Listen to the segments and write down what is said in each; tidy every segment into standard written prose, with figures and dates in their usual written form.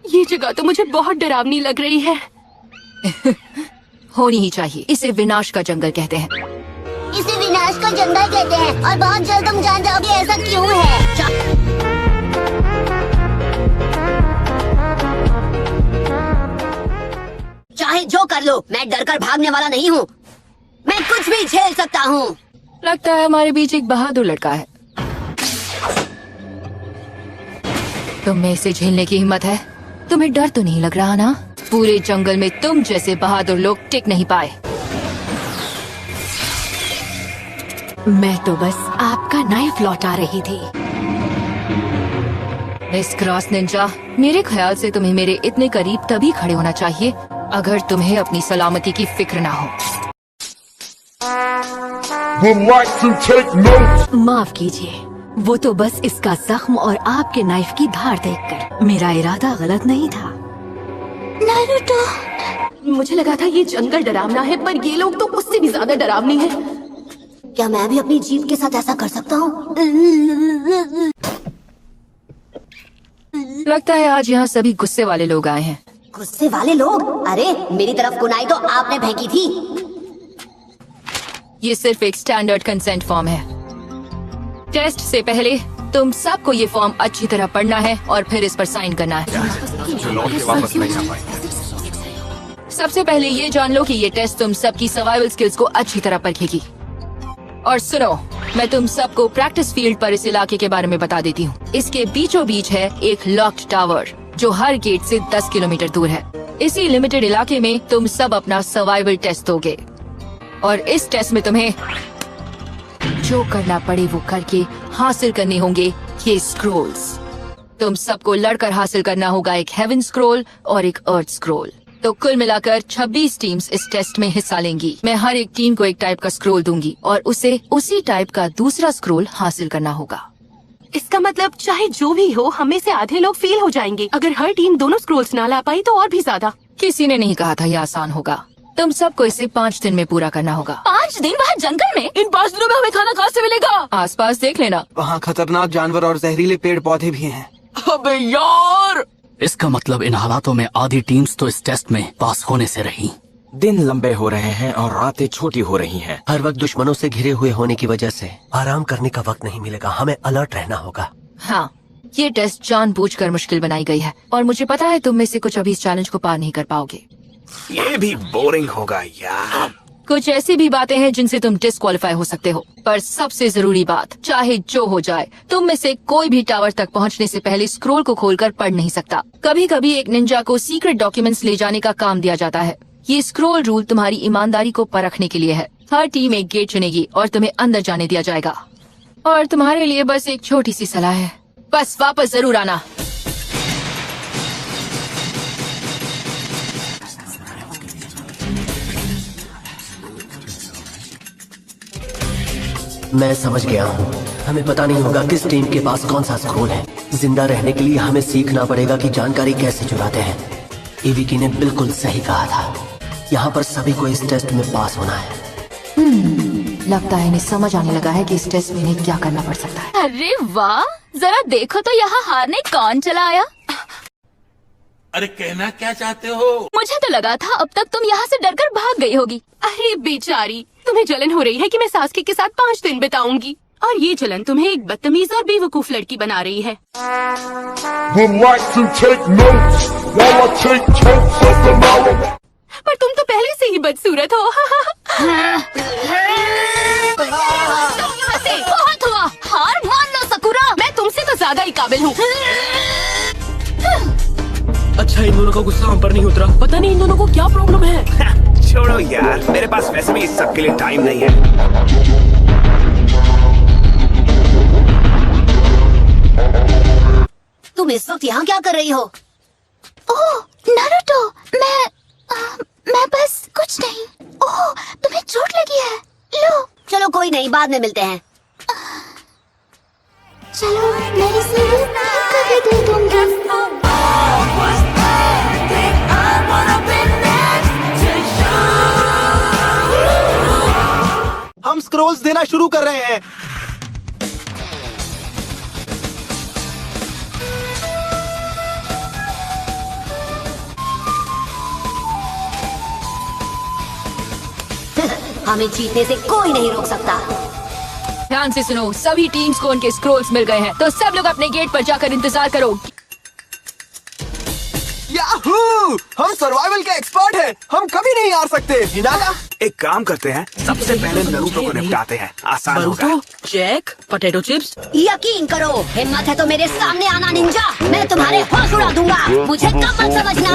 ये जगह तो मुझे बहुत डरावनी लग रही है। होनी ही चाहिए। इसे विनाश का जंगल कहते हैं। इसे विनाश का जंगल कहते हैं और बहुत जल्द तुम जान जाओगे ऐसा क्यों है। चाहे जो कर लो, मैं डर कर भागने वाला नहीं हूँ। मैं कुछ भी झेल सकता हूँ। लगता है हमारे बीच एक बहादुर लड़का है। तुम में इसे झेलने की हिम्मत है? तुम्हें डर तो नहीं लग रहा ना? पूरे जंगल में तुम जैसे बहादुर लोग टिक नहीं पाए। मैं तो बस आपका नाइफ लौटा रही थी। मिस क्रॉस निंजा, मेरे ख्याल से तुम्हें मेरे इतने करीब तभी खड़े होना चाहिए अगर तुम्हें अपनी सलामती की फिक्र ना हो। माफ कीजिए, वो तो बस इसका जख्म और आपके नाइफ की धार देखकर। मेरा इरादा गलत नहीं था। नारुतो, मुझे लगा था ये जंगल डरावना है, पर ये लोग तो उससे भी ज्यादा डरावनी है। क्या मैं भी अपनी जीप के साथ ऐसा कर सकता हूँ? लगता है आज यहाँ सभी गुस्से वाले लोग आए हैं। गुस्से वाले लोग? अरे मेरी तरफ कुनाई तो आपने फेंकी थी। ये सिर्फ एक स्टैंडर्ड कंसेंट फॉर्म है। टेस्ट से पहले तुम सबको ये फॉर्म अच्छी तरह पढ़ना है और फिर इस पर साइन करना है। सबसे पहले ये जान लो कि ये टेस्ट तुम सबकी सर्वाइवल स्किल्स को अच्छी तरह परखेगी। और सुनो, मैं तुम सबको प्रैक्टिस फील्ड पर इस इलाके के बारे में बता देती हूँ। इसके बीचों बीच है एक लॉक्ड टावर जो हर गेट से 10 किलोमीटर दूर है। इसी लिमिटेड इलाके में तुम सब अपना सर्वाइवल टेस्ट दोगे और इस टेस्ट में तुम्हें जो करना पड़े वो करके हासिल करने होंगे ये स्क्रोल्स। तुम सबको लड़कर हासिल करना होगा एक हेवन स्क्रोल और एक अर्थ स्क्रोल। तो कुल मिलाकर 26 टीम्स इस टेस्ट में हिस्सा लेंगी। मैं हर एक टीम को एक टाइप का स्क्रोल दूंगी और उसे उसी टाइप का दूसरा स्क्रोल हासिल करना होगा। इसका मतलब चाहे जो भी हो, हमें से आधे लोग फेल हो जाएंगे। अगर हर टीम दोनों स्क्रोल्स ना ला पाई तो और भी ज्यादा। किसी ने नहीं कहा था यह आसान होगा। तुम सबको इसे 5 दिन में पूरा करना होगा। 5 दिन बाहर जंगल में? इन 5 दिनों में हमें खाना कहाँ से मिलेगा? आसपास देख लेना। वहाँ खतरनाक जानवर और जहरीले पेड़ पौधे भी हैं। अबे यार! इसका मतलब इन हालातों में आधी टीम्स तो इस टेस्ट में पास होने से रही। दिन लंबे हो रहे हैं और रातें छोटी हो रही हैं। हर वक्त दुश्मनों से घिरे हुए होने की वजह से आराम करने का वक्त नहीं मिलेगा। हमें अलर्ट रहना होगा। हाँ, ये टेस्ट जानबूझकर मुश्किल बनाई गई है और मुझे पता है तुम में से कुछ अभी इस चैलेंज को पार नहीं कर पाओगे। ये भी बोरिंग होगा यार। कुछ ऐसी भी बातें हैं जिनसे तुम डिस्क्वालीफाई हो सकते हो, पर सबसे जरूरी बात, चाहे जो हो जाए, तुम में से कोई भी टावर तक पहुंचने से पहले स्क्रोल को खोलकर पढ़ नहीं सकता। कभी कभी एक निंजा को सीक्रेट डॉक्यूमेंट्स ले जाने का काम दिया जाता है। ये स्क्रोल रूल तुम्हारी ईमानदारी को परखने के लिए है। हर टीम एक गेट चुनेगी और तुम्हें अंदर जाने दिया जाएगा। और तुम्हारे लिए बस एक छोटी सी सलाह है, बस वापस जरूर आना। मैं समझ गया हूँ। हमें पता नहीं होगा किस टीम के पास कौन सा स्क्रोल है। जिंदा रहने के लिए हमें सीखना पड़ेगा कि जानकारी कैसे चुराते हैं। ईवीकी ने बिल्कुल सही कहा था। यहाँ पर सभी को इस टेस्ट में पास होना है। लगता है इन्हें समझ आने लगा है कि इस टेस्ट में इन्हें क्या करना पड़ सकता है। अरे वाह, जरा देखो तो यहाँ हारने कौन चला आया। अरे कहना क्या चाहते हो? मुझे तो लगा था अब तक तुम यहाँ से डरकर भाग गई होगी। अरे बेचारी, तुम्हें जलन हो रही है कि मैं सासकी के साथ 5 दिन बिताऊंगी, और ये जलन तुम्हें एक बदतमीज और बेवकूफ लड़की बना रही है। पर तुम तो पहले से ही बदसूरत हो। बहुत हुआ, हार मान लो सकुरा। मैं तुमसे तो ज्यादा ही काबिल हूँ। अच्छा, इन दोनों का गुस्सा हम पर नहीं उतरा। पता नहीं इन दोनों को क्या प्रॉब्लम है। छोड़ो यार, मेरे पास वैसे भी इस सब के लिए टाइम नहीं है। तुम इस वक्त यहाँ क्या कर रही हो? ओह नारुतो, मैं बस कुछ नहीं। ओह, तुम्हें चोट लगी है? लो। चलो कोई नहीं, बाद में मिलते हैं। चलो, मैं इसे कभी दे दूंगी। हम स्क्रोल्स देना शुरू कर रहे हैं। हमें जीतने से कोई नहीं रोक सकता। ध्यान से सुनो, सभी टीम्स को उनके स्क्रोल्स मिल गए हैं, तो सब लोग अपने गेट पर जाकर इंतजार करो। याहू! हम सर्वाइवल के एक्सपर्ट हैं। हम कभी नहीं हार सकते। हिनाटा, एक काम करते हैं, सबसे पहले नरूटो को निपटाते हैं, आसान होगा। Jack, potato chips. यकीन करो, हिम्मत है तो मेरे सामने आना निंजा। मैं तुम्हारे होश उड़ा दूंगा, मुझे कम मत समझना।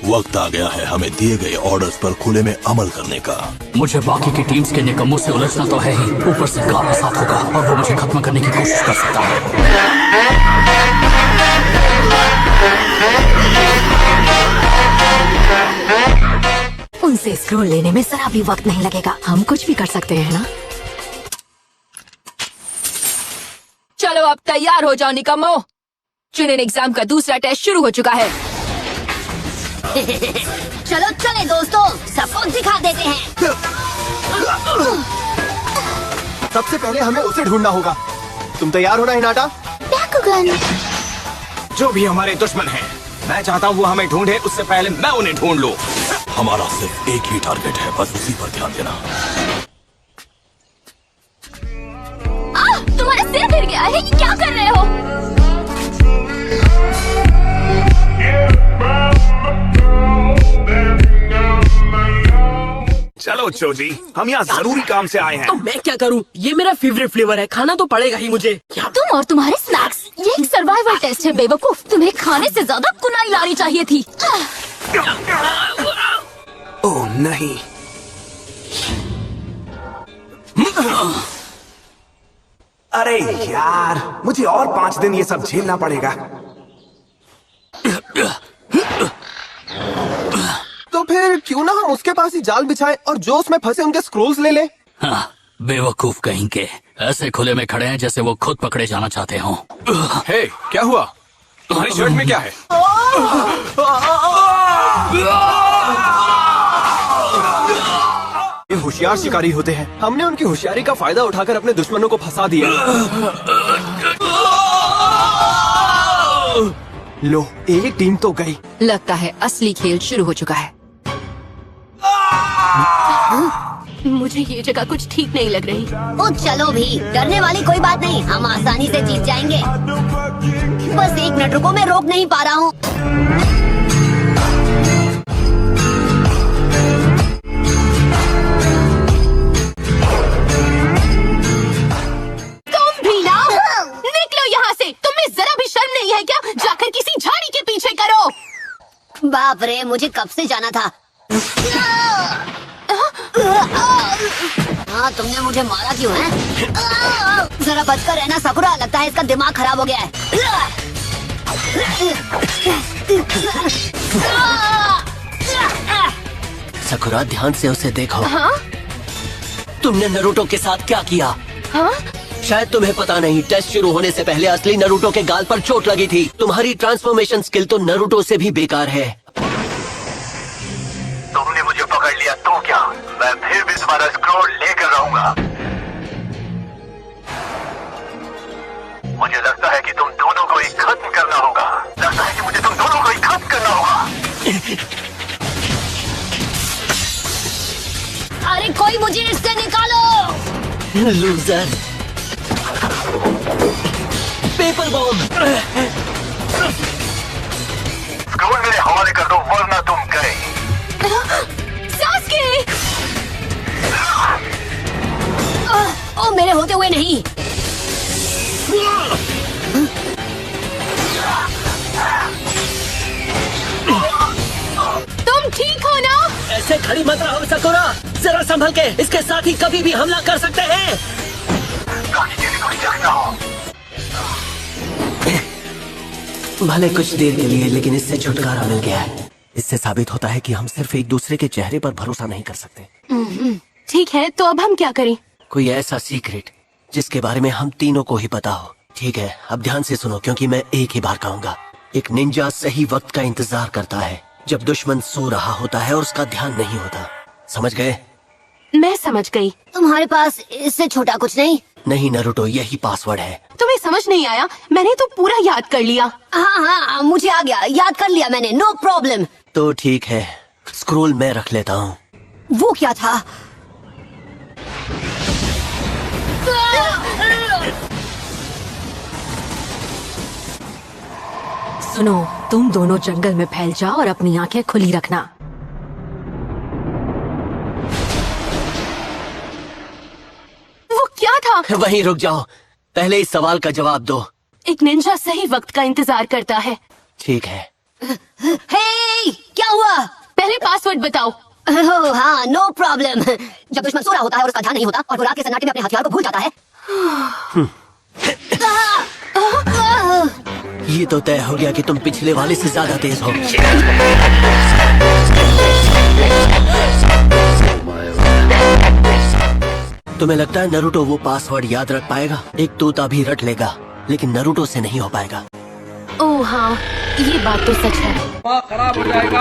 वक्त आ गया है हमें दिए गए ऑर्डर्स पर खुले में अमल करने का। मुझे बाकी की टीम्स के निकम्मों से उलझना तो है ही, ऊपर से गाला साथ होगा और वो मुझे खत्म करने की कोशिश कर सकता है। उनसे स्क्रोल लेने में जरा भी वक्त नहीं लगेगा, हम कुछ भी कर सकते हैं ना। चलो अब तैयार हो जाओ निकम्मो, चुनिन एग्जाम का दूसरा टेस्ट शुरू हो चुका है। चलो चले दोस्तों, सबको दिखा देते हैं। सबसे पहले हमें उसे ढूंढना होगा। तुम तैयार हो ना हिनाटा? बैकुगन। जो भी हमारे दुश्मन हैं, मैं चाहता हूँ वो हमें ढूंढे, उससे पहले मैं उन्हें ढूंढ लूँ। हमारा सिर्फ एक ही टारगेट है, बस उसी पर ध्यान देना। तुम्हारा सिर फिर गया है, ये क्या कर रहे हो? चलो चोजी, हम यहाँ जरूरी काम से आए हैं। तो मैं क्या करूं? ये मेरा फेवरेट फ्लेवर है, खाना तो पड़ेगा ही मुझे। क्या? तुम और तुम्हारे स्नैक्स, ये एक सर्वाइवल टेस्ट है बेवकूफ। तुम्हें खाने से ज्यादा कुनाई लानी चाहिए थी। ओह नहीं। अरे यार, मुझे और 5 दिन ये सब झेलना पड़ेगा। तो फिर क्यों ना हम उसके पास ही जाल बिछाएं और जो उसमें फंसे उनके स्क्रोल्स ले लें? हाँ, बेवकूफ कहीं के ऐसे खुले में खड़े हैं जैसे वो खुद पकड़े जाना चाहते हों। हे, क्या हुआ? तुम्हारी शर्ट में क्या है? ये होशियार शिकारी होते हैं। हमने उनकी होशियारी का फायदा उठाकर अपने दुश्मनों को फंसा दिया। लो, एक टीम तो गई। लगता है असली खेल शुरू हो चुका है। मुझे ये जगह कुछ ठीक नहीं लग रही। ओ चलो भी, डरने वाली कोई बात नहीं, हम आसानी से जीत जाएंगे। बस 1 मिनट रुको, मैं रोक नहीं पा रहा हूँ। तुम भी ना, निकलो यहाँ से। तुम्हें जरा भी शर्म नहीं है क्या? जाकर किसी झाड़ी के पीछे करो। बाप रे, मुझे कब से जाना था। हाँ, तुमने मुझे मारा क्यों है? जरा बचकर रहना साकुरा, लगता है इसका दिमाग खराब हो गया है। साकुरा, ध्यान से उसे देखो। हाँ? तुमने नरूटो के साथ क्या किया? हाँ? शायद तुम्हें पता नहीं, टेस्ट शुरू होने से पहले असली नरूटो के गाल पर चोट लगी थी। तुम्हारी ट्रांसफॉर्मेशन स्किल तो नरूटो से भी बेकार है। तुमने मुझे पकड़ लिया तो क्या? मैं फिर भी तुम्हारा स्क्रॉल लेकर रहूंगा। मुझे लगता है कि तुम दोनों को ही खत्म करना होगा। लगता है कि मुझे तुम दोनों को ही खत्म करना होगा। अरे कोई मुझे इससे निकालो। लूजर। Paper bomb. स्क्रॉल मेरे हवाले कर दो वरना तुम गए। सास्के! ओ मेरे होते हुए नहीं। तुम ठीक हो ना? ऐसे खड़ी मत रहो साकुरा, जरा संभल के। इसके साथ ही कभी भी हमला कर सकते हैं। भले कुछ देर के लिए, लेकिन इससे छुटकारा मिल गया है। इससे साबित होता है कि हम सिर्फ एक दूसरे के चेहरे पर भरोसा नहीं कर सकते। ठीक है, तो अब हम क्या करें? कोई ऐसा सीक्रेट जिसके बारे में हम तीनों को ही पता हो। ठीक है, अब ध्यान से सुनो, क्योंकि मैं एक ही बार कहूंगा। एक निंजा सही वक्त का इंतजार करता है, जब दुश्मन सो रहा होता है और उसका ध्यान नहीं होता। समझ गए? मैं समझ गई। तुम्हारे पास इससे छोटा कुछ नहीं? नहीं नरुटो, यही पासवर्ड है। तुम्हें समझ नहीं आया? मैंने तो पूरा याद कर लिया। हाँ, मुझे आ गया, याद कर लिया मैंने, नो प्रॉब्लम। तो ठीक है, स्क्रोल मैं रख लेता हूँ। वो क्या था? सुनो, तुम दोनों जंगल में फैल जाओ और अपनी आंखें खुली रखना। वो क्या था? वहीं रुक जाओ, पहले इस सवाल का जवाब दो। एक निंजा सही वक्त का इंतजार करता है। ठीक है। हे, क्या हुआ? पहले पासवर्ड बताओ। ओह, हाँ, नो प्रॉब्लम। जब दुश्मन सो रहा होता है और उसका ध्यान नहीं होता और वो रात के सन्नाटे में अपने हथियार को भूल जाता है। ये तो तय हो गया कि तुम पिछले वाले से ज्यादा तेज हो। तुम्हें लगता है नरुटो वो पासवर्ड याद रख पाएगा? एक तोता भी रट लेगा, लेकिन नरुटो से नहीं हो पाएगा। ओह हाँ, ये बात तो सच है। खराब हो जाएगा।